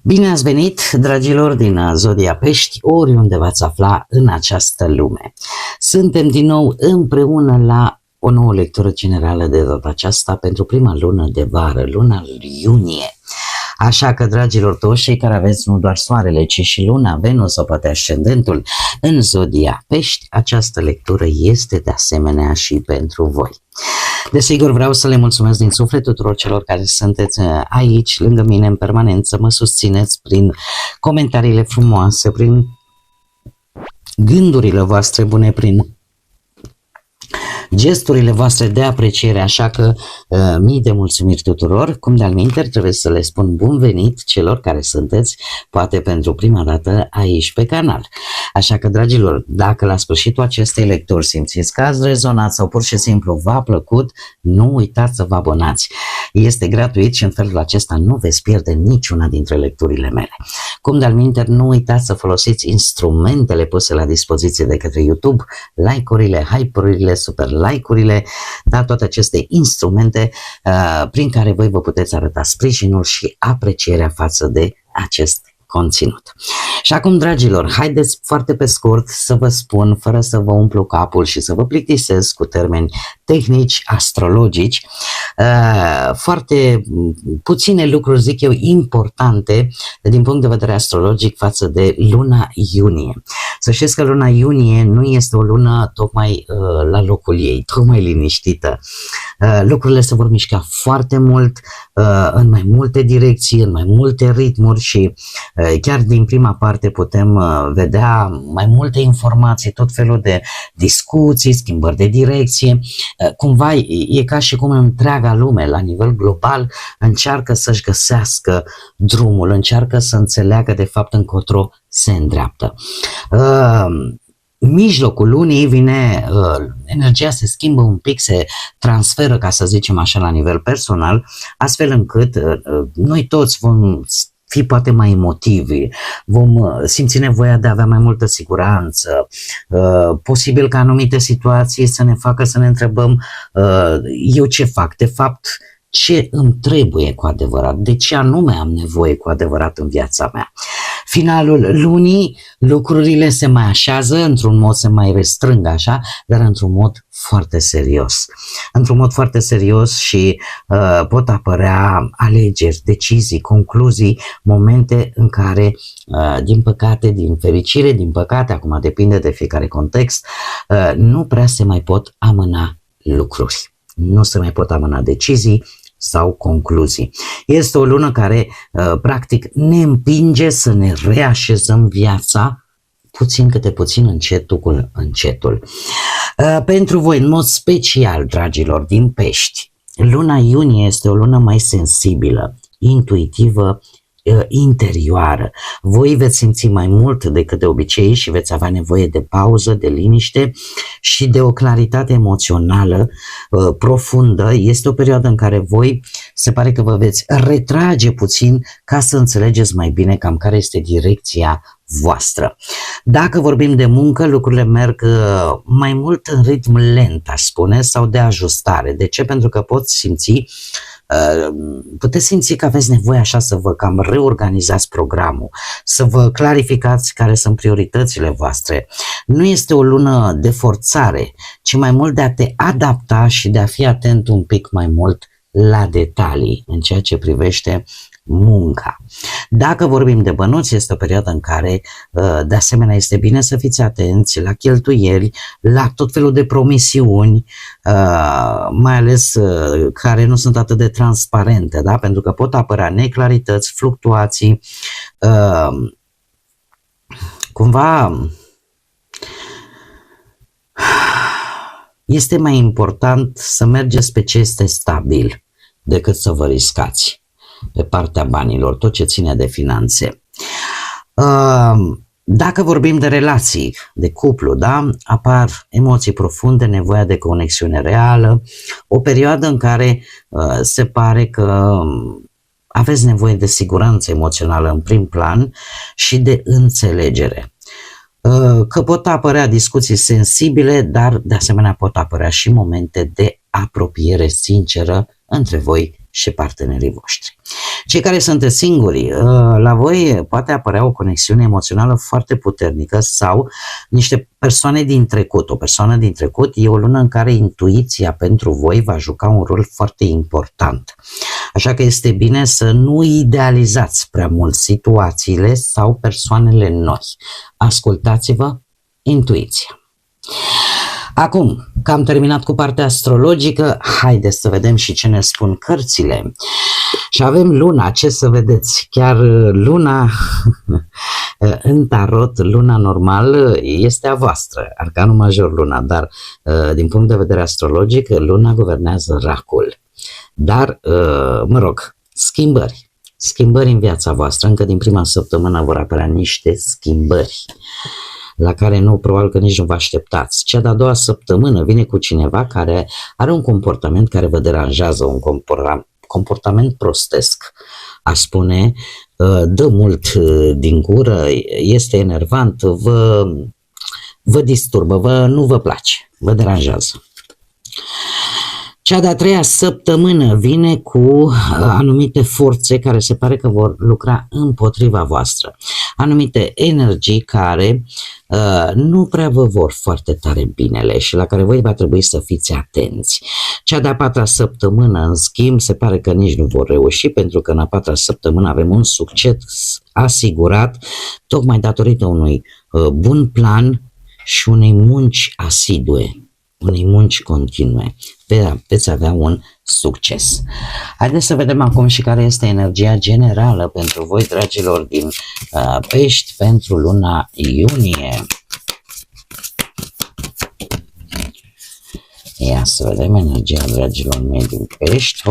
Bine ați venit, dragilor din Zodia Pești, oriunde v-ați afla în această lume. Suntem din nou împreună la o nouă lectură generală de data aceasta pentru prima lună de vară, luna iunie. Așa că, dragilor, toți cei care aveți nu doar soarele, ci și luna, Venus sau poate ascendentul în Zodia Pești, această lectură este de asemenea și pentru voi. Desigur, vreau să le mulțumesc din suflet tuturor celor care sunteți aici, lângă mine, în permanență, mă susțineți prin comentariile frumoase, prin gândurile voastre bune, prin gesturile voastre de apreciere, așa că mii de mulțumiri tuturor. Cum de-al minteri, trebuie să le spun bun venit celor care sunteți poate pentru prima dată aici pe canal. Așa că, dragilor, dacă la sfârșitul acestei lecturi simțiți că ați rezonat sau pur și simplu v-a plăcut, nu uitați să vă abonați. Este gratuit și în felul acesta nu veți pierde niciuna dintre lecturile mele. Cum de-al minteri, nu uitați să folosiți instrumentele puse la dispoziție de către YouTube, like-urile, hype-urile, super like-urile, da, toate aceste instrumente prin care voi vă puteți arăta sprijinul și aprecierea față de acest conținut. Și acum, dragilor, haideți foarte pe scurt să vă spun, fără să vă umplu capul și să vă plictisesc cu termeni tehnici, astrologici, foarte puține lucruri, zic eu, importante din punct de vedere astrologic față de luna iunie. Să știți că luna iunie nu este o lună tocmai la locul ei, tocmai liniștită. Lucrurile se vor mișca foarte mult, în mai multe direcții, în mai multe ritmuri și chiar din prima parte putem vedea mai multe informații, tot felul de discuții, schimbări de direcție. Cumva e ca și cum întreaga lume, la nivel global, încearcă să-și găsească drumul, încearcă să înțeleagă de fapt încotro se îndreaptă. Mijlocul lunii vine, energia se schimbă un pic, se transferă, ca să zicem așa, la nivel personal, astfel încât noi toți vom fi poate mai emotivi, vom simți nevoia de a avea mai multă siguranță, posibil că anumite situații să ne facă să ne întrebăm eu ce fac, de fapt ce îmi trebuie cu adevărat, de ce anume am nevoie cu adevărat în viața mea. Finalul lunii, lucrurile se mai așează, într-un mod se mai restrâng așa, dar într-un mod foarte serios. Într-un mod foarte serios și pot apărea alegeri, decizii, concluzii, momente în care, din păcate, din fericire, din păcate, acum depinde de fiecare context, nu prea se mai pot amâna lucruri. Nu se mai pot amâna decizii sau concluzii. Este o lună care practic ne împinge să ne reașezăm viața puțin câte puțin, încetul cu încetul. Pentru voi, în mod special, dragilor din Pești, luna iunie este o lună mai sensibilă, intuitivă, interioară. Voi veți simți mai mult decât de obicei și veți avea nevoie de pauză, de liniște și de o claritate emoțională profundă. Este o perioadă în care voi se pare că vă veți retrage puțin ca să înțelegeți mai bine cam care este direcția voastră. Dacă vorbim de muncă, lucrurile merg mai mult în ritm lent, aș spune, sau de ajustare. De ce? Pentru că puteți simți că aveți nevoie așa să vă cam reorganizați programul, să vă clarificați care sunt prioritățile voastre. Nu este o lună de forțare, ci mai mult de a te adapta și de a fi atent un pic mai mult la detalii în ceea ce privește munca. Dacă vorbim de bănuți, este o perioadă în care de asemenea este bine să fiți atenți la cheltuieli, la tot felul de promisiuni, mai ales care nu sunt atât de transparente, da? Pentru că pot apărea neclarități, fluctuații, cumva este mai important să mergeți pe ce este stabil decât să vă riscați pe partea banilor, tot ce ține de finanțe. Dacă vorbim de relații, de cuplu, da, apar emoții profunde, nevoia de conexiune reală, o perioadă în care se pare că aveți nevoie de siguranță emoțională în prim plan și de înțelegere. Că pot apărea discuții sensibile, dar de asemenea pot apărea și momente de apropiere sinceră între voi și partenerii voștri. Cei care sunteți singuri, la voi poate apărea o conexiune emoțională foarte puternică sau niște persoane din trecut. O persoană din trecut e o lună în care intuiția pentru voi va juca un rol foarte important. Așa că este bine să nu idealizați prea mult situațiile sau persoanele noi. Ascultați-vă intuiția. Acum că am terminat cu partea astrologică, haideți să vedem și ce ne spun cărțile. Și avem luna, ce să vedeți, chiar luna în tarot, luna normal este a voastră, arcanul major luna, dar din punct de vedere astrologic, luna guvernează racul. Dar, mă rog, schimbări în viața voastră, încă din prima săptămână vor apărea niște schimbări la care nu, probabil că nici nu vă așteptați. Cea de-a doua săptămână vine cu cineva care are un comportament care vă deranjează, un comportament prostesc, a spune, dă mult din gură, este enervant, vă disturbă, nu vă place, vă deranjează. Cea de-a treia săptămână vine cu anumite forțe care se pare că vor lucra împotriva voastră. Anumite energii care nu prea vă vor foarte tare binele și la care voi va trebui să fiți atenți. Cea de-a patra săptămână, în schimb, se pare că nici nu vor reuși, pentru că în a patra săptămână avem un succes asigurat, tocmai datorită unui bun plan și unei munci asidue, unei munci continue. Veți avea un succes. Haideți să vedem acum și care este energia generală pentru voi, dragilor din Pești, pentru luna iunie. Ia să vedem energia, dragilor mei, din Pești.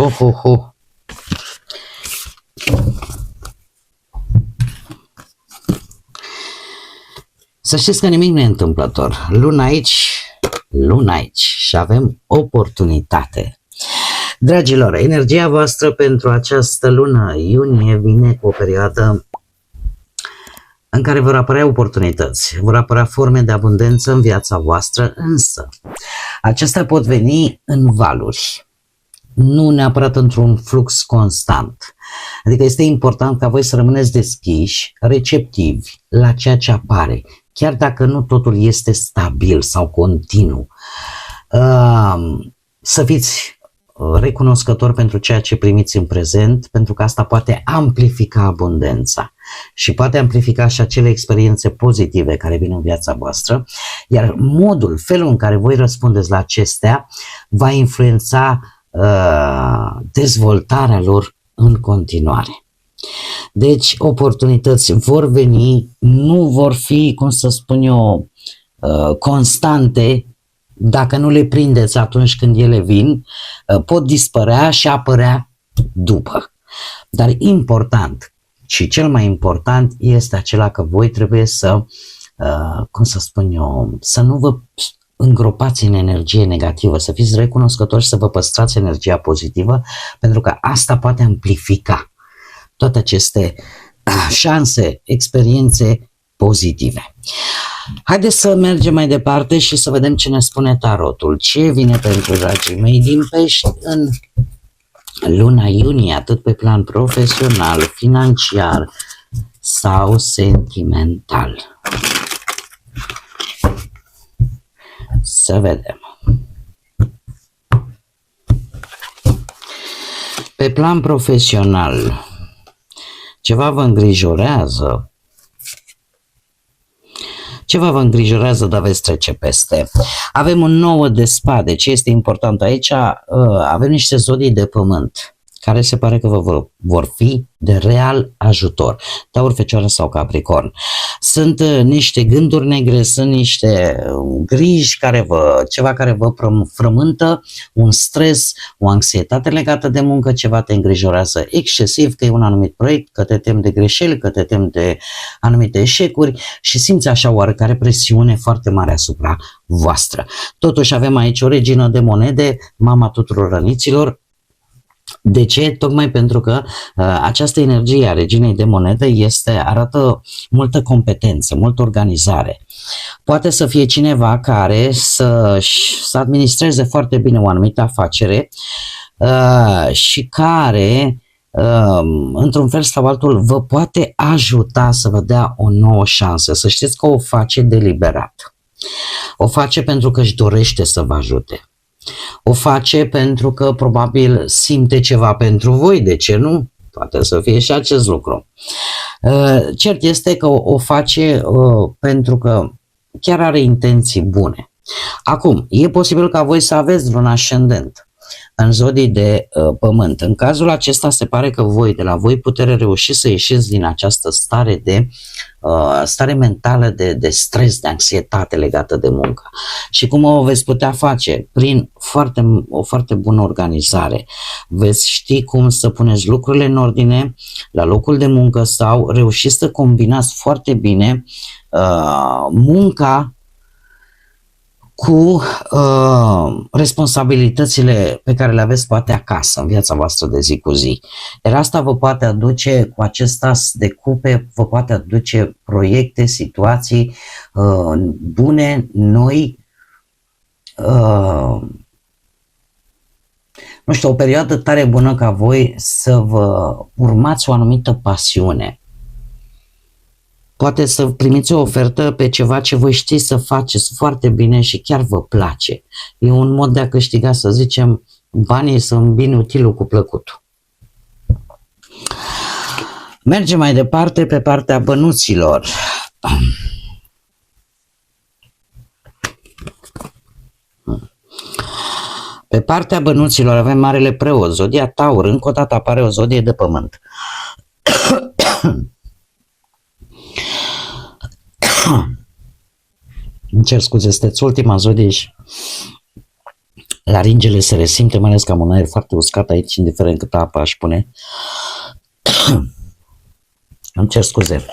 Să știți că nimic nu e întâmplător. Luna aici și avem oportunitate. Dragilor, energia voastră pentru această lună iunie vine cu o perioadă în care vor apărea oportunități, vor apărea forme de abundență în viața voastră, însă acestea pot veni în valuri, nu neapărat într-un flux constant. Adică este important ca voi să rămâneți deschiși, receptivi la ceea ce apare, chiar dacă nu totul este stabil sau continuu. Să fiți recunoscători pentru ceea ce primiți în prezent, pentru că asta poate amplifica abundența și poate amplifica și acele experiențe pozitive care vin în viața voastră, iar felul în care voi răspundeți la acestea va influența dezvoltarea lor în continuare. Deci oportunități vor veni, nu vor fi, cum să spun eu, constante. Dacă nu le prindeți atunci când ele vin, pot dispărea și apărea după. Dar important și cel mai important este acela că voi trebuie să, cum să spun eu, să nu vă îngropați în energie negativă, să fiți recunoscători și să vă păstrați energia pozitivă, pentru că asta poate amplifica toate aceste șanse, experiențe pozitive. Haideți să mergem mai departe și să vedem ce ne spune tarotul. Ce vine pentru dragii mei din Pești în luna iunie, atât pe plan profesional, financiar sau sentimental. Să vedem. Pe plan profesional, ceva vă îngrijorează. Ceva vă îngrijorează, dar veți trece peste. Avem un 9 de spade. Ce este important aici? Avem niște zodii de pământ care se pare că vă vor fi de real ajutor. Taur, Fecioară sau Capricorn. Sunt niște gânduri negre, sunt niște griji ceva care vă frământă, un stres, o anxietate legată de muncă, ceva te îngrijorează excesiv, că e un anumit proiect, că te temi de greșeli, că te temi de anumite eșecuri și simți așa oarecare presiune foarte mare asupra voastră. Totuși avem aici o regină de monede, mama tuturor răniților. De ce? Tocmai pentru că această energie a reginei de monede arată multă competență, multă organizare. Poate să fie cineva care să administreze foarte bine o anumită afacere și care într-un fel sau altul, vă poate ajuta să vă dea o nouă șansă. Să știți că o face deliberat. O face pentru că își dorește să vă ajute. O face pentru că probabil simte ceva pentru voi, de ce nu? Poate să fie și acest lucru. Cert este că o face pentru că chiar are intenții bune. Acum, e posibil ca voi să aveți vreun ascendent în zodii de pământ. În cazul acesta se pare că voi, de la voi, putere reuși să ieșiți din această stare de stare mentală de stres, de anxietate legată de muncă. Și cum o veți putea face? Prin o foarte bună organizare. Veți ști cum să puneți lucrurile în ordine la locul de muncă sau reușiți să combinați foarte bine munca cu responsabilitățile pe care le aveți poate acasă, în viața voastră de zi cu zi. Iar asta vă poate aduce, cu acest as de cupe, vă poate aduce proiecte, situații bune, noi, nu știu, o perioadă tare bună ca voi să vă urmați o anumită pasiune. Poate să primiți o ofertă pe ceva ce voi știți să faceți foarte bine și chiar vă place. E un mod de a câștiga, să zicem, banii să îmbini utilul cu plăcutul. Mergem mai departe pe partea bănuților. Pe partea bănuților avem Marele Preot, zodia Taur, încă o dată apare o zodie de pământ. Îmi cer scuze, sunteți ultima zodie și laringele se resimte, mai ales că am un aer foarte uscat aici, indiferent câtă apă aș pune. Îmi cer scuze.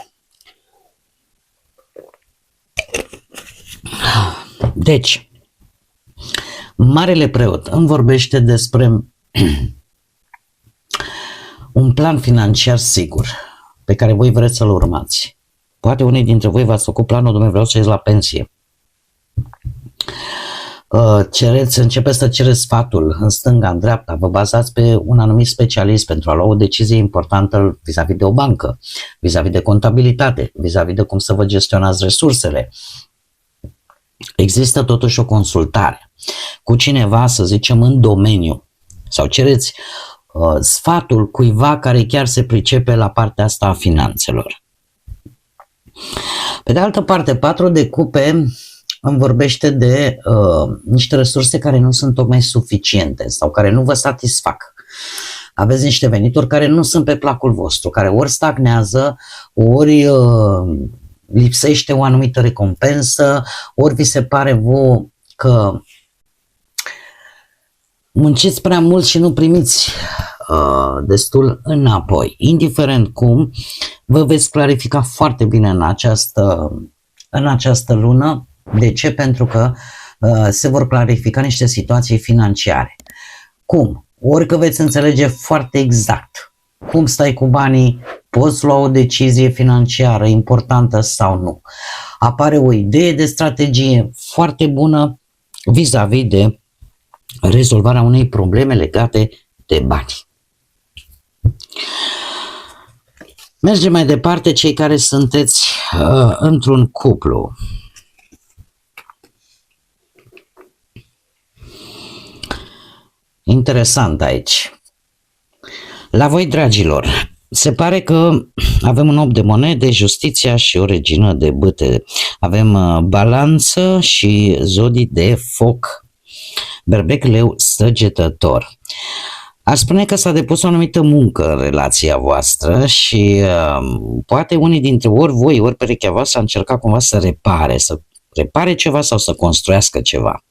Deci, Marele Preot îmi vorbește despre un plan financiar sigur pe care voi vreți să-l urmați. Poate unii dintre voi v-ați făcut planul, Dumnezeu, vreau să ies la pensie. Începeți să cereți sfatul în stânga, în dreapta, vă bazați pe un anumit specialist pentru a lua o decizie importantă vis-a-vis de o bancă, vis-a-vis de contabilitate, vis-a-vis de cum să vă gestionați resursele. Există totuși o consultare cu cineva, să zicem, în domeniu, sau cereți sfatul cuiva care chiar se pricepe la partea asta a finanțelor. Pe de altă parte, 4 de cupe îmi vorbește de niște resurse care nu sunt tocmai suficiente sau care nu vă satisfac. Aveți niște venituri care nu sunt pe placul vostru, care ori stagnează, ori lipsește o anumită recompensă, ori vi se pare vouă că munciți prea mult și nu primiți destul înapoi. Indiferent cum, vă veți clarifica foarte bine în această lună. De ce? Pentru că se vor clarifica niște situații financiare. Cum? Ori că veți înțelege foarte exact cum stai cu banii, poți lua o decizie financiară importantă sau nu. Apare o idee de strategie foarte bună vis-a-vis de rezolvarea unei probleme legate de bani. Mergem mai departe, cei care sunteți într-un cuplu. Interesant aici. La voi, dragilor, se pare că avem un 8 de monede, justiția și o regină de bâte. Avem balanță și zodii de foc, berbec, leu, săgetător. Aș spune că s-a depus o anumită muncă în relația voastră și poate unii dintre ori voi, ori perechea voastră a încercat cumva să repare ceva sau să construiască ceva.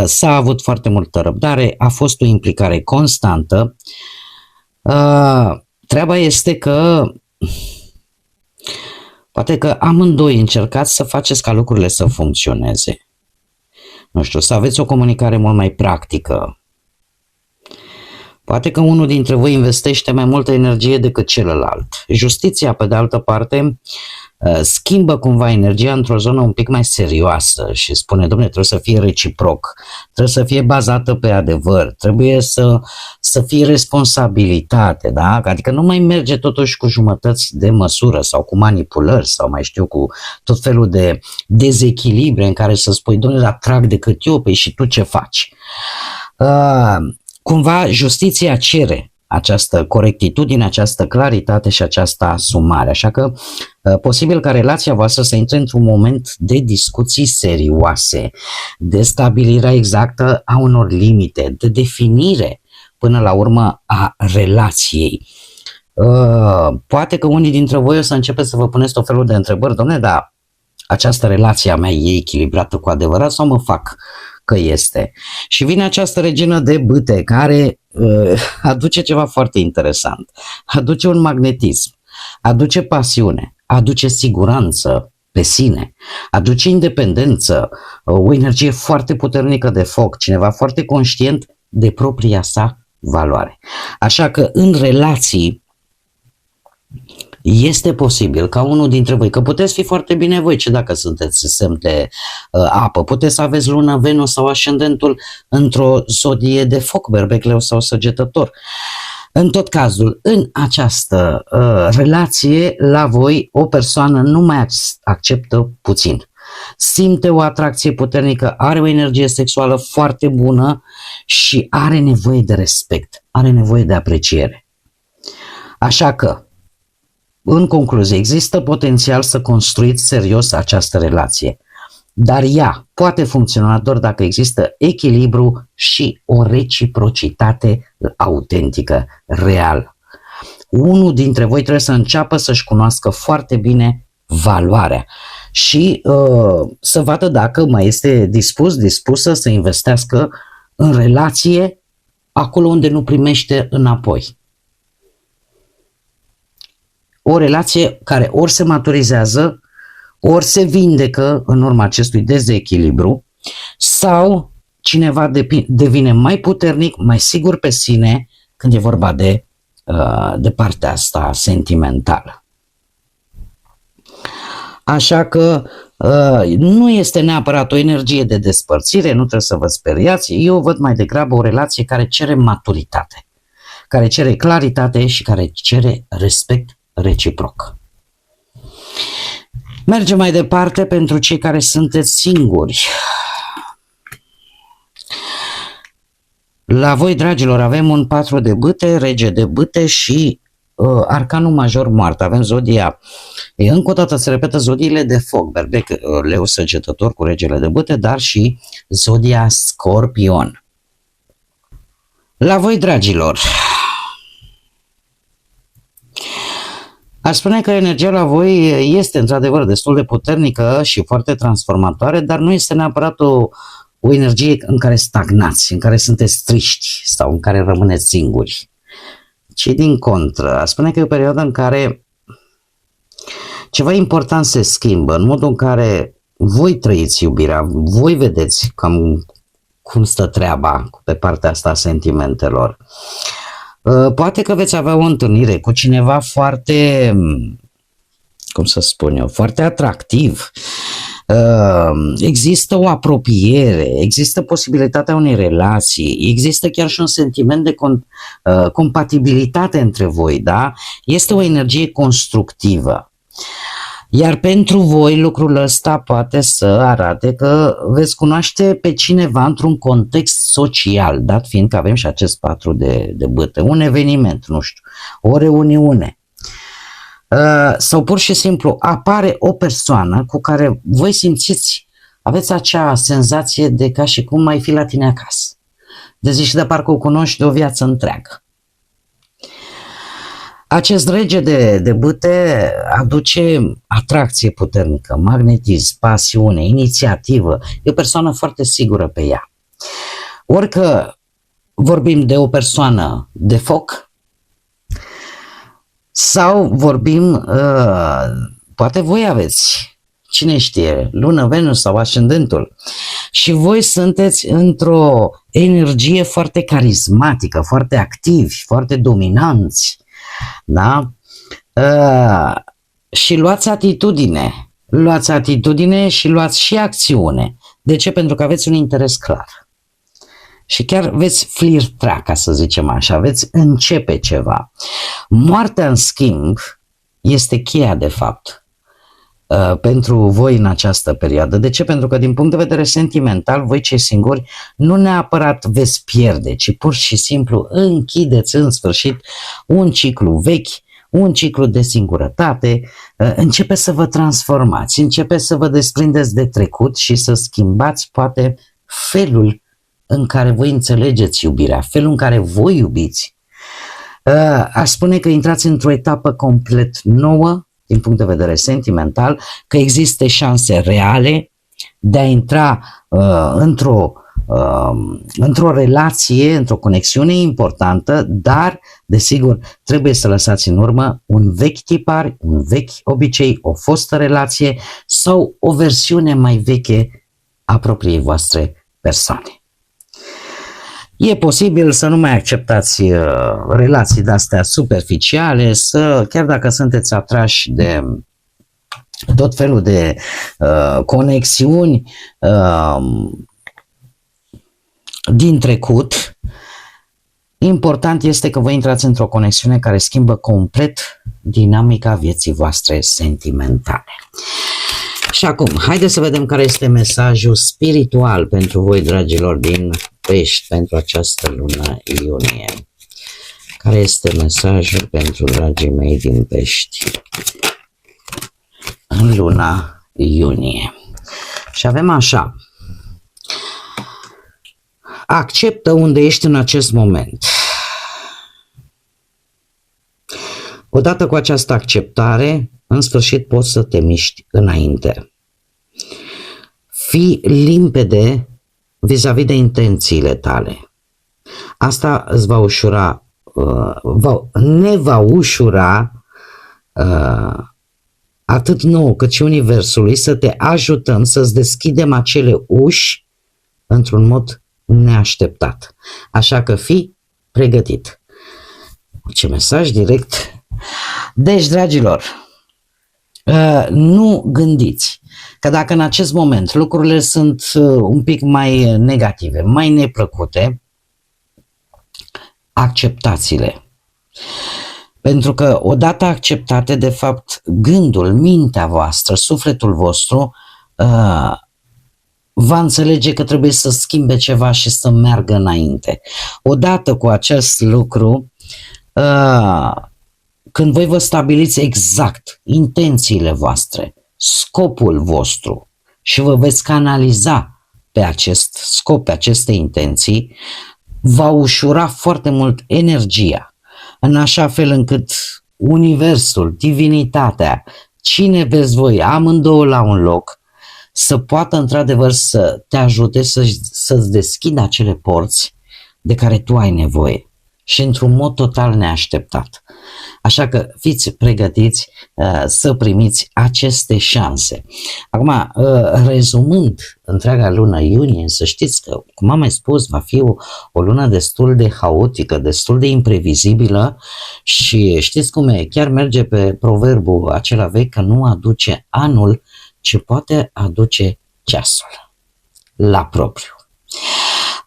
S-a avut foarte multă răbdare, a fost o implicare constantă. Treaba este că poate că amândoi încercați să faceți ca lucrurile să funcționeze. Nu știu, să aveți o comunicare mult mai practică. Poate că unul dintre voi investește mai multă energie decât celălalt. Justiția, pe de altă parte, schimbă cumva energia într-o zonă un pic mai serioasă și spune, dom'le, trebuie să fie reciproc, trebuie să fie bazată pe adevăr, trebuie să fie responsabilitate, da? Adică nu mai merge totuși cu jumătăți de măsură sau cu manipulări sau mai știu cu tot felul de dezechilibre în care să spui, domnule, dar trag decât eu, păi și tu ce faci? Cumva justiția cere această corectitudine, această claritate și această asumare. Așa că posibil ca relația voastră să intre într-un moment de discuții serioase, de stabilirea exactă a unor limite, de definire până la urmă a relației. Poate că unii dintre voi o să începeți să vă puneți tot felul de întrebări, dom'le, dar această relație a mea e echilibrată cu adevărat sau mă fac că este? Și vine această regină de bâte care aduce ceva foarte interesant. Aduce un magnetism, aduce pasiune, aduce siguranță pe sine, aduce independență, o energie foarte puternică de foc, cineva foarte conștient de propria sa valoare. Așa că în relații este posibil ca unul dintre voi, că puteți fi foarte bine voi, ce dacă sunteți semn de apă, puteți să aveți luna, Venus sau ascendentul într-o zodie de foc, berbecleu sau săgetător. În tot cazul, în această relație, la voi, o persoană nu mai acceptă puțin. Simte o atracție puternică, are o energie sexuală foarte bună și are nevoie de respect, are nevoie de apreciere. Așa că, în concluzie, există potențial să construiți serios această relație, dar ea poate funcționa doar dacă există echilibru și o reciprocitate autentică, reală. Unul dintre voi trebuie să înceapă să-și cunoască foarte bine valoarea și să vadă dacă mai este dispusă să investească în relație acolo unde nu primește înapoi. O relație care ori se maturizează, ori se vindecă în urma acestui dezechilibru, sau cineva devine mai puternic, mai sigur pe sine când e vorba de partea asta sentimentală. Așa că nu este neapărat o energie de despărțire, nu trebuie să vă speriați, eu văd mai degrabă o relație care cere maturitate, care cere claritate și care cere respect reciproc. Mergem mai departe pentru cei care sunteți singuri. La voi, dragilor, avem un 4 de bâte, rege de bâte și arcanul major moarte. Avem zodia, încă o dată se repetă zodiile de foc, berbec, leu săgetător cu regele de bâte, dar și zodia scorpion. La voi, dragilor, aș spune că energia la voi este într-adevăr destul de puternică și foarte transformatoare, dar nu este neapărat o energie în care stagnați, în care sunteți triști sau în care rămâneți singuri, ci din contră. Aș spune că e o perioadă în care ceva important se schimbă, în modul în care voi trăiți iubirea, voi vedeți cam cum stă treaba pe partea asta a sentimentelor. Poate că veți avea o întâlnire cu cineva foarte, cum să spun eu, foarte atractiv. Există o apropiere, există posibilitatea unei relații, există chiar și un sentiment de compatibilitate între voi, da? Este o energie constructivă. Iar pentru voi lucrul ăsta poate să arate că veți cunoaște pe cineva într-un context social, dat fiind că avem și acest 4 de bâte, un eveniment, nu știu, o reuniune. Sau pur și simplu apare o persoană cu care voi simțiți, aveți acea senzație de ca și cum mai fi la tine acasă. De zici de parcă o cunoști de o viață întreagă. Acest rege de bâte aduce atracție puternică, magnetism, pasiune, inițiativă. E o persoană foarte sigură pe ea. Orică vorbim de o persoană de foc sau vorbim, poate voi aveți, cine știe, lună, Venus sau ascendentul și voi sunteți într-o energie foarte carismatică, foarte activi, foarte dominanți. Da? Și luați atitudine și luați și acțiune. De ce? Pentru că aveți un interes clar. și chiar veți flirta, ca să zicem așa, veți începe ceva. Moartea, în schimb, este cheia, de fapt, pentru voi în această perioadă. De ce? Pentru că din punct de vedere sentimental, voi cei singuri nu neapărat veți pierde, ci pur și simplu închideți în sfârșit un ciclu vechi, un ciclu de singurătate, începe să vă transformați, începe să vă desprindeți de trecut și să schimbați poate felul în care voi înțelegeți iubirea, felul în care voi iubiți. Aș spune că intrați într-o etapă complet nouă din punct de vedere sentimental, că există șanse reale de a intra într-o relație, într-o conexiune importantă, dar, desigur, trebuie să lăsați în urmă un vechi tipar, un vechi obicei, o fostă relație sau o versiune mai veche a propriei voastre persoane. E posibil să nu mai acceptați relații de-astea superficiale, chiar dacă sunteți atrași de tot felul de conexiuni din trecut, important este că voi intrați într-o conexiune care schimbă complet dinamica vieții voastre sentimentale. Și acum, haideți să vedem care este mesajul spiritual pentru voi, dragilor, din Pești, pentru această lună iunie. Care este mesajul pentru dragii mei din Pești în luna iunie? Și avem așa: acceptă unde ești în acest moment. Odată cu această acceptare, în sfârșit poți să te miști înainte. Fii limpede vis-a-vis de intențiile tale. Asta îți va ușura, ne va ușura atât nouă cât și Universului să te ajutăm să-ți deschidem acele uși într-un mod neașteptat. Așa că fii pregătit. Ce mesaj direct! Deci, dragilor, nu gândiți că dacă în acest moment lucrurile sunt un pic mai negative, mai neplăcute, acceptați-le. Pentru că odată acceptate, de fapt, gândul, mintea voastră, sufletul vostru va înțelege că trebuie să schimbe ceva și să meargă înainte. Odată cu acest lucru, când voi vă stabiliți exact intențiile voastre, scopul vostru și vă veți canaliza pe acest scop, pe aceste intenții, va ușura foarte mult energia, în așa fel încât Universul, divinitatea, cine veți voi, amândouă la un loc, să poată într-adevăr să te ajute să-ți deschidă acele porți de care tu ai nevoie și într-un mod total neașteptat. Așa că fiți pregătiți să primiți aceste șanse. Acum, rezumând întreaga lună iunie, să știți că, cum am mai spus, va fi o lună destul de haotică, destul de imprevizibilă și știți cum e, chiar merge pe proverbul acela vechi că nu aduce anul, ci poate aduce ceasul la propriu.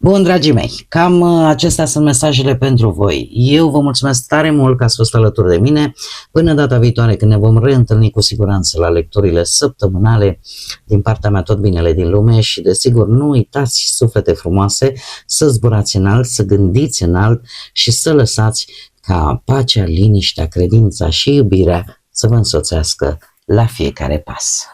Bun, dragii mei, cam acestea sunt mesajele pentru voi. Eu vă mulțumesc tare mult că ați fost alături de mine. Până data viitoare, când ne vom reîntâlni cu siguranță la lecturile săptămânale, din partea mea tot binele din lume și desigur nu uitați, suflete frumoase, să zburați înalt, să gândiți înalt și să lăsați ca pacea, liniștea, credința și iubirea să vă însoțească la fiecare pas.